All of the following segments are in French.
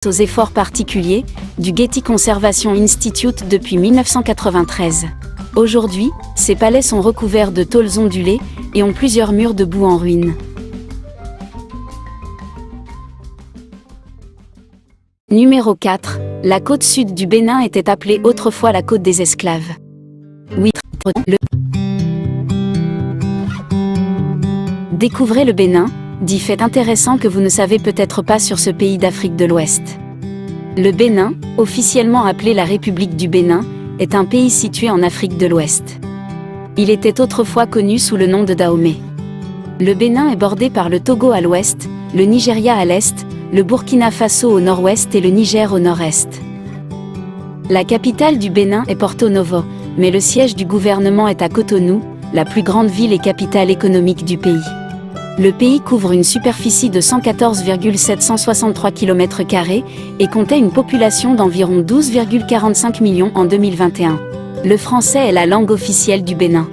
aux efforts particuliers du Getty Conservation Institute depuis 1993. Aujourd'hui, ces palais sont recouverts de tôles ondulées et ont plusieurs murs de boue en ruine. Numéro 4. La côte sud du Bénin était appelée autrefois la côte des esclaves. Oui, Découvrez le Bénin, dit fait intéressant que vous ne savez peut-être pas sur ce pays d'Afrique de l'Ouest. Le Bénin, officiellement appelé la République du Bénin, est un pays situé en Afrique de l'Ouest. Il était autrefois connu sous le nom de Dahomey. Le Bénin est bordé par le Togo à l'ouest, le Nigeria à l'est, le Burkina Faso au nord-ouest et le Niger au nord-est. La capitale du Bénin est Porto Novo, mais le siège du gouvernement est à Cotonou, la plus grande ville et capitale économique du pays. Le pays couvre une superficie de 114,763 km² et comptait une population d'environ 12,45 millions en 2021. Le français est la langue officielle du Bénin.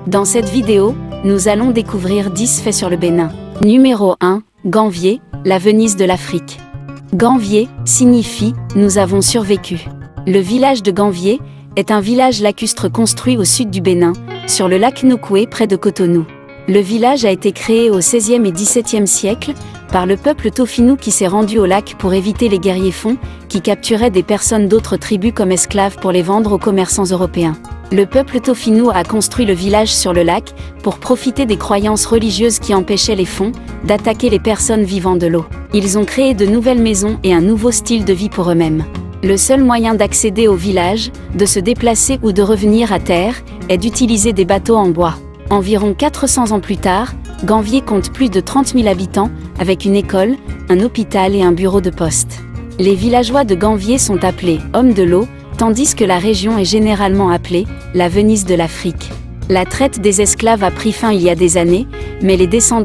Dans cette vidéo, nous allons découvrir 10 faits sur le Bénin. Numéro 1. Gamvier, la Venise de l'Afrique. Gamvier signifie « nous avons survécu ». Le village de Gamvier est un village lacustre construit au sud du Bénin, sur le lac Nokoué près de Cotonou. Le village a été créé au XVIe et XVIIe siècle par le peuple Tofinu qui s'est rendu au lac pour éviter les guerriers Fon, qui capturaient des personnes d'autres tribus comme esclaves pour les vendre aux commerçants européens. Le peuple Tofinu a construit le village sur le lac pour profiter des croyances religieuses qui empêchaient les Fon d'attaquer les personnes vivant de l'eau. Ils ont créé de nouvelles maisons et un nouveau style de vie pour eux-mêmes. Le seul moyen d'accéder au village, de se déplacer ou de revenir à terre, est d'utiliser des bateaux en bois. Environ 400 ans plus tard, Gamvier compte plus de 30 000 habitants, avec une école, un hôpital et un bureau de poste. Les villageois de Gamvier sont appelés « hommes de l'eau », tandis que la région est généralement appelée « la Venise de l'Afrique ». La traite des esclaves a pris fin il y a des années, mais les descendants